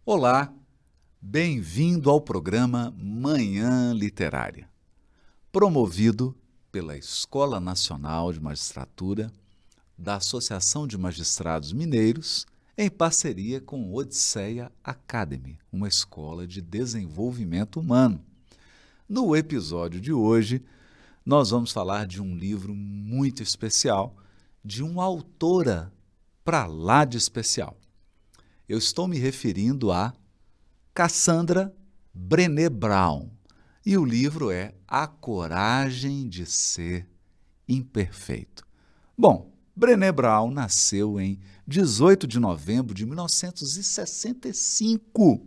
Olá, bem-vindo ao programa Manhã Literária, promovido pela Escola Nacional de Magistratura da Associação de Magistrados Mineiros, em parceria com o Odisseia Academy, uma escola de desenvolvimento humano. No episódio de hoje, nós vamos falar de um livro muito especial, de uma autora pra lá de especial. Eu estou me referindo a Cassandra Brené Brown, e o livro é A Coragem de Ser Imperfeito. Bom, Brené Brown nasceu em 18 de novembro de 1965.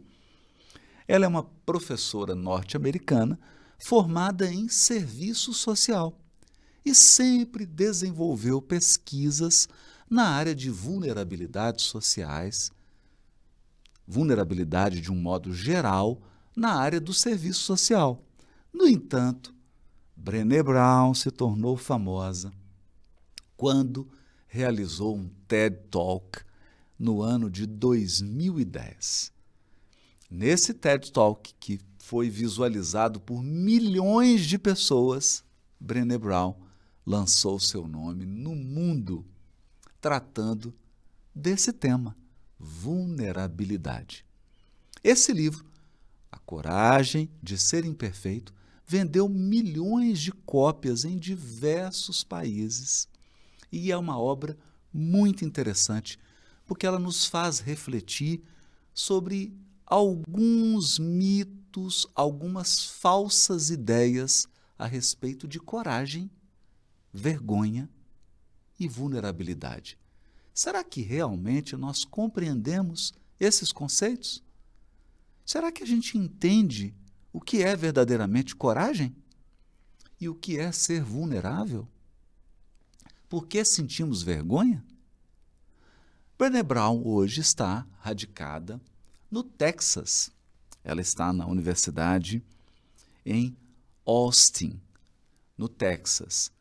Ela é uma professora norte-americana formada em serviço social e sempre desenvolveu pesquisas na área de vulnerabilidades sociais, vulnerabilidade de um modo geral na área do serviço social. No entanto, Brené Brown se tornou famosa quando realizou um TED Talk no ano de 2010. Nesse TED Talk, que foi visualizado por milhões de pessoas, Brené Brown lançou seu nome no mundo tratando desse tema, vulnerabilidade. Esse livro, A Coragem de Ser Imperfeito, vendeu milhões de cópias em diversos países e é uma obra muito interessante porque ela nos faz refletir sobre alguns mitos, algumas falsas ideias a respeito de coragem, vergonha e vulnerabilidade. Será que realmente nós compreendemos esses conceitos? Será que a gente entende o que é verdadeiramente coragem? E o que é ser vulnerável? Por que sentimos vergonha? Brené Brown hoje está radicada no Texas. Ela está na universidade em Austin, no Texas.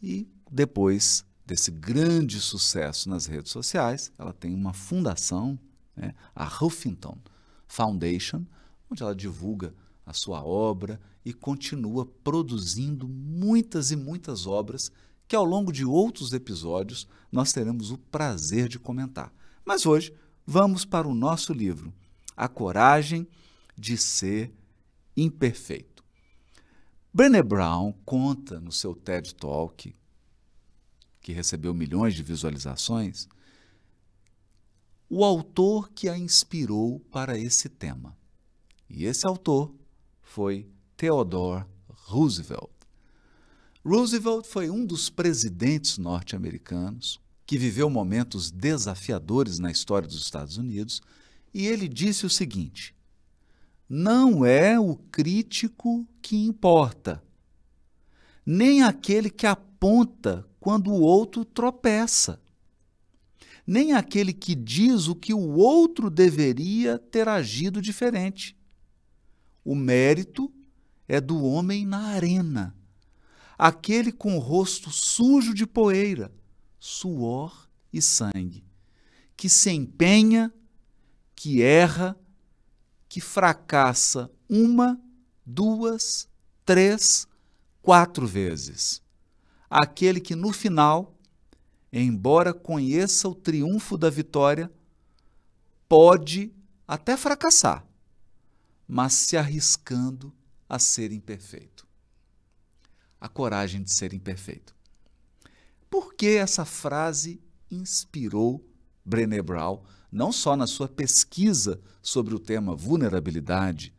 E depois desse grande sucesso nas redes sociais, ela tem uma fundação, a Huffington Foundation, onde ela divulga a sua obra e continua produzindo muitas e muitas obras que ao longo de outros episódios nós teremos o prazer de comentar. Mas hoje vamos para o nosso livro, A Coragem de Ser Imperfeito. Brené Brown conta no seu TED Talk, que recebeu milhões de visualizações, o autor que a inspirou para esse tema. E esse autor foi Theodore Roosevelt. Roosevelt foi um dos presidentes norte-americanos que viveu momentos desafiadores na história dos Estados Unidos, e ele disse o seguinte: não é o crítico que importa, nem aquele que aponta quando o outro tropeça, nem aquele que diz o que o outro deveria ter agido diferente. O mérito é do homem na arena, aquele com o rosto sujo de poeira, suor e sangue, que se empenha, que erra, que fracassa uma, duas, três, 4 vezes. Aquele que no final, embora conheça o triunfo da vitória, pode até fracassar, mas se arriscando a ser imperfeito. A coragem de ser imperfeito. Por que essa frase inspirou Brené Brown, não só na sua pesquisa sobre o tema vulnerabilidade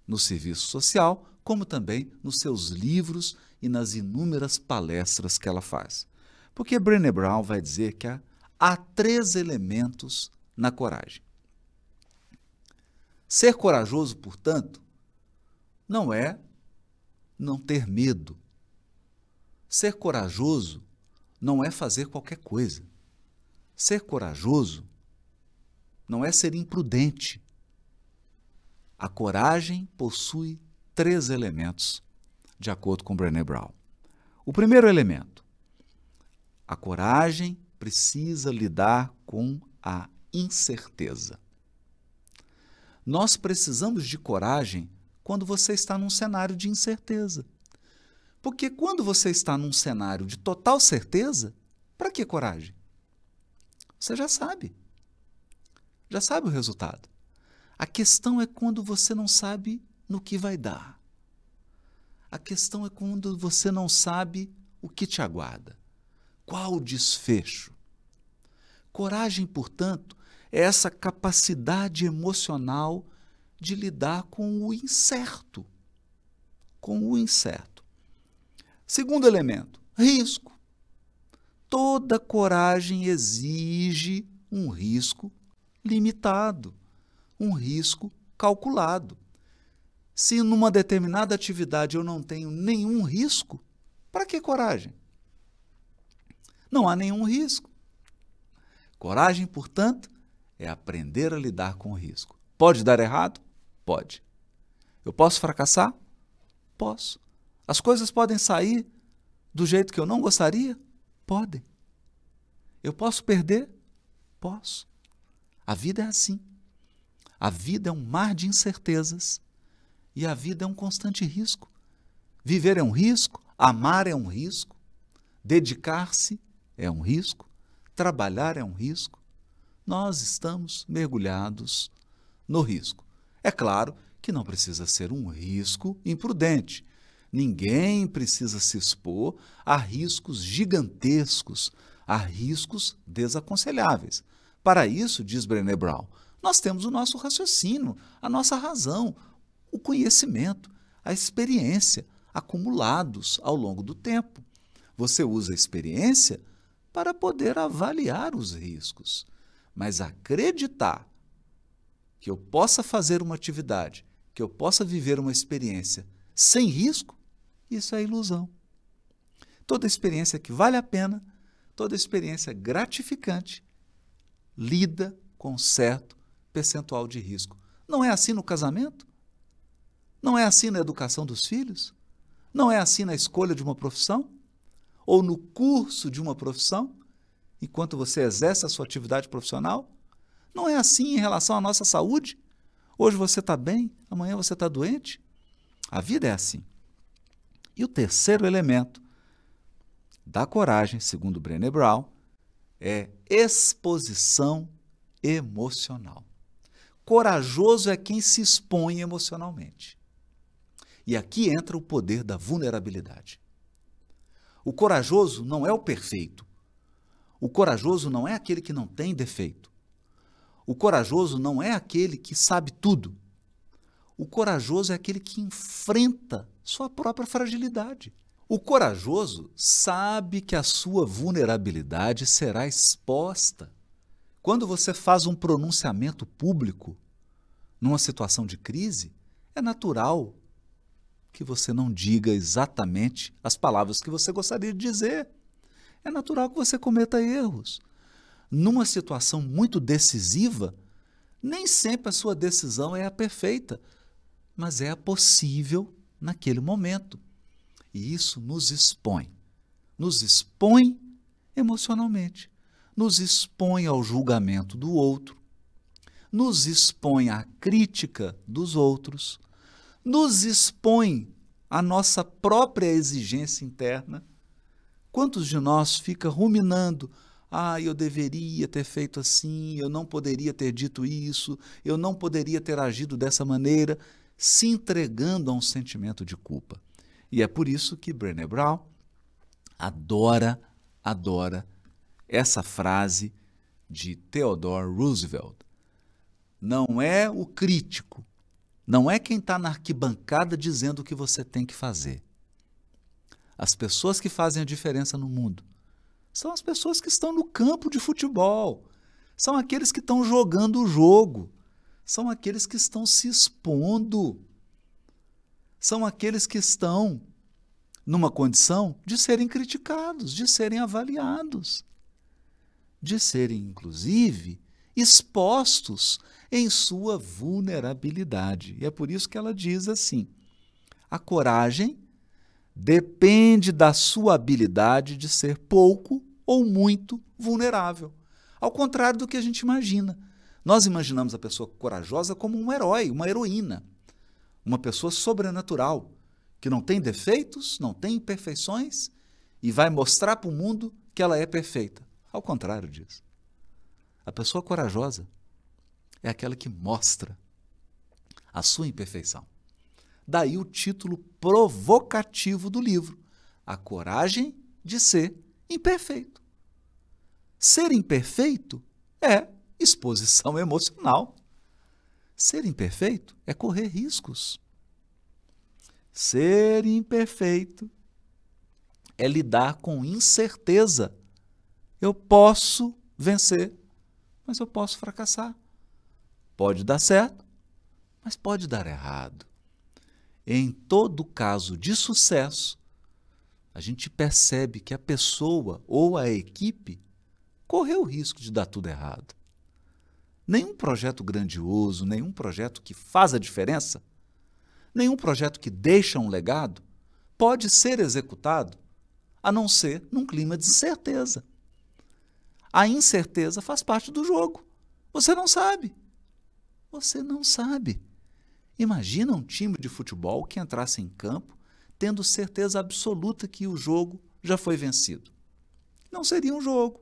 no serviço social, como também nos seus livros e nas inúmeras palestras que ela faz? Porque Brené Brown vai dizer que há 3 elementos na coragem. Ser corajoso, portanto, não é não ter medo. Ser corajoso não é fazer qualquer coisa. Ser corajoso não é ser imprudente. A coragem possui 3 elementos, de acordo com Brené Brown. O primeiro elemento: a coragem precisa lidar com a incerteza. Nós precisamos de coragem quando você está num cenário de incerteza. Porque quando você está num cenário de total certeza, para que coragem? Você já sabe o resultado. A questão é quando você não sabe no que vai dar. A questão é quando você não sabe o que te aguarda. Qual o desfecho? Coragem, portanto, é essa capacidade emocional de lidar com o incerto. Com o incerto. Segundo elemento, risco. Toda coragem exige um risco limitado, um risco calculado. Se numa determinada atividade eu não tenho nenhum risco, para que coragem? Não há nenhum risco. Coragem, portanto, é aprender a lidar com o risco. Pode dar errado? Pode. Eu posso fracassar? Posso. As coisas podem sair do jeito que eu não gostaria? Podem. Eu posso perder? Posso. A vida é assim. A vida é um mar de incertezas e a vida é um constante risco. Viver é um risco, amar é um risco, dedicar-se é um risco, trabalhar é um risco. Nós estamos mergulhados no risco. É claro que não precisa ser um risco imprudente. Ninguém precisa se expor a riscos gigantescos, a riscos desaconselháveis. Para isso, diz Brené Brown, nós temos o nosso raciocínio, a nossa razão, o conhecimento, a experiência, acumulados ao longo do tempo. Você usa a experiência para poder avaliar os riscos, mas acreditar que eu possa fazer uma atividade, que eu possa viver uma experiência sem risco, isso é ilusão. Toda experiência que vale a pena, toda experiência gratificante, lida com certo percentual de risco. Não é assim no casamento? Não é assim na educação dos filhos? Não é assim na escolha de uma profissão? Ou no curso de uma profissão, enquanto você exerce a sua atividade profissional? Não é assim em relação à nossa saúde? Hoje você está bem, amanhã você está doente? A vida é assim. E o terceiro elemento da coragem, segundo Brené Brown, é exposição emocional. Corajoso é quem se expõe emocionalmente. E aqui entra o poder da vulnerabilidade. O corajoso não é o perfeito. O corajoso não é aquele que não tem defeito. O corajoso não é aquele que sabe tudo. O corajoso é aquele que enfrenta sua própria fragilidade. O corajoso sabe que a sua vulnerabilidade será exposta. Quando você faz um pronunciamento público numa situação de crise, é natural que você não diga exatamente as palavras que você gostaria de dizer. É natural que você cometa erros. Numa situação muito decisiva, nem sempre a sua decisão é a perfeita, mas é a possível naquele momento. E isso nos expõe emocionalmente, nos expõe ao julgamento do outro, nos expõe à crítica dos outros, nos expõe à nossa própria exigência interna. Quantos de nós fica ruminando? Eu deveria ter feito assim, eu não poderia ter dito isso, eu não poderia ter agido dessa maneira, se entregando a um sentimento de culpa. E é por isso que Brené Brown adora essa frase de Theodore Roosevelt. Não é o crítico, não é quem está na arquibancada dizendo o que você tem que fazer. As pessoas que fazem a diferença no mundo são as pessoas que estão no campo de futebol, são aqueles que estão jogando o jogo, são aqueles que estão se expondo, são aqueles que estão numa condição de serem criticados, de serem avaliados, de serem, inclusive, expostos em sua vulnerabilidade. E é por isso que ela diz assim: a coragem depende da sua habilidade de ser pouco ou muito vulnerável. Ao contrário do que a gente imagina. Nós imaginamos a pessoa corajosa como um herói, uma heroína, uma pessoa sobrenatural, que não tem defeitos, não tem imperfeições e vai mostrar para o mundo que ela é perfeita. Ao contrário disso. A pessoa corajosa é aquela que mostra a sua imperfeição. Daí o título provocativo do livro, A Coragem de Ser Imperfeito. Ser imperfeito é exposição emocional. Ser imperfeito é correr riscos. Ser imperfeito é lidar com incerteza. Eu posso vencer, mas eu posso fracassar. Pode dar certo, mas pode dar errado. Em todo caso de sucesso, a gente percebe que a pessoa ou a equipe correu o risco de dar tudo errado. Nenhum projeto grandioso, nenhum projeto que faz a diferença, nenhum projeto que deixa um legado pode ser executado a não ser num clima de incerteza. A incerteza faz parte do jogo. Você não sabe. Você não sabe. Imagina um time de futebol que entrasse em campo tendo certeza absoluta que o jogo já foi vencido. Não seria um jogo.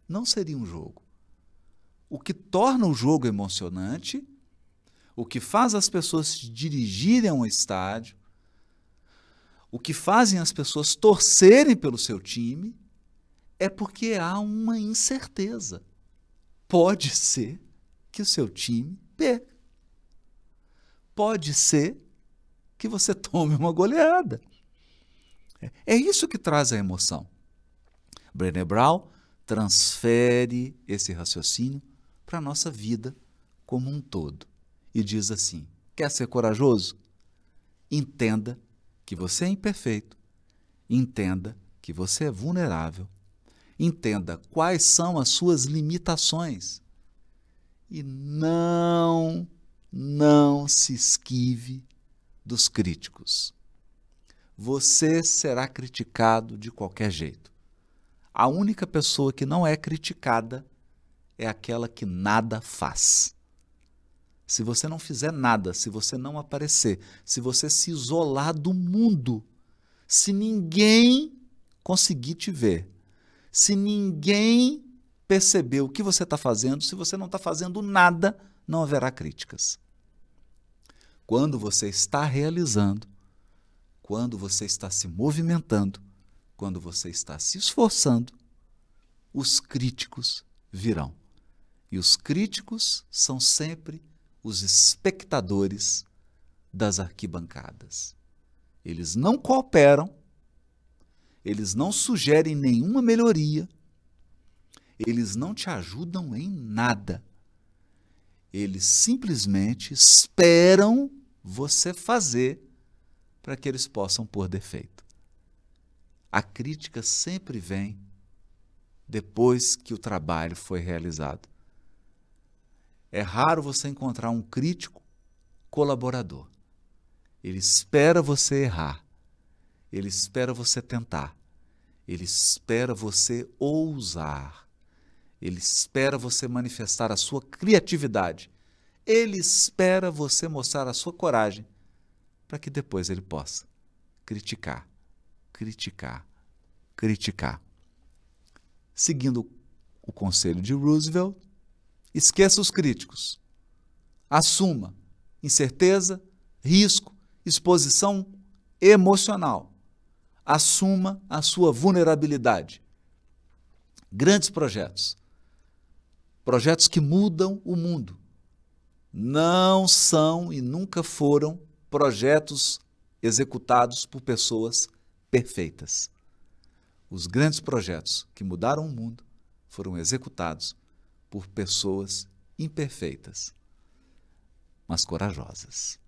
Não seria um jogo. O que torna o jogo emocionante, o que faz as pessoas se dirigirem a um estádio, o que fazem as pessoas torcerem pelo seu time, é porque há uma incerteza. Pode ser que o seu time perca. Pode ser que você tome uma goleada. É isso que traz a emoção. Brené Brown transfere esse raciocínio para a nossa vida como um todo. E diz assim, quer ser corajoso? Entenda que você é imperfeito. Entenda que você é vulnerável. Entenda quais são as suas limitações. E não se esquive dos críticos. Você será criticado de qualquer jeito. A única pessoa que não é criticada é aquela que nada faz. Se você não fizer nada, se você não aparecer, se você se isolar do mundo, se ninguém conseguir te ver, se ninguém perceber o que você está fazendo, se você não está fazendo nada, não haverá críticas. Quando você está realizando, quando você está se movimentando, quando você está se esforçando, os críticos virão. E os críticos são sempre os espectadores das arquibancadas. Eles não cooperam, eles não sugerem nenhuma melhoria, eles não te ajudam em nada. Eles simplesmente esperam você fazer para que eles possam pôr defeito. A crítica sempre vem depois que o trabalho foi realizado. É raro você encontrar um crítico colaborador. Ele espera você errar. Ele espera você tentar. Ele espera você ousar. Ele espera você manifestar a sua criatividade. Ele espera você mostrar a sua coragem para que depois ele possa criticar, criticar, criticar. Seguindo o conselho de Roosevelt, esqueça os críticos. Assuma incerteza, risco, exposição emocional. Assuma a sua vulnerabilidade. Grandes projetos, projetos que mudam o mundo, não são e nunca foram projetos executados por pessoas perfeitas. Os grandes projetos que mudaram o mundo foram executados por pessoas imperfeitas, mas corajosas.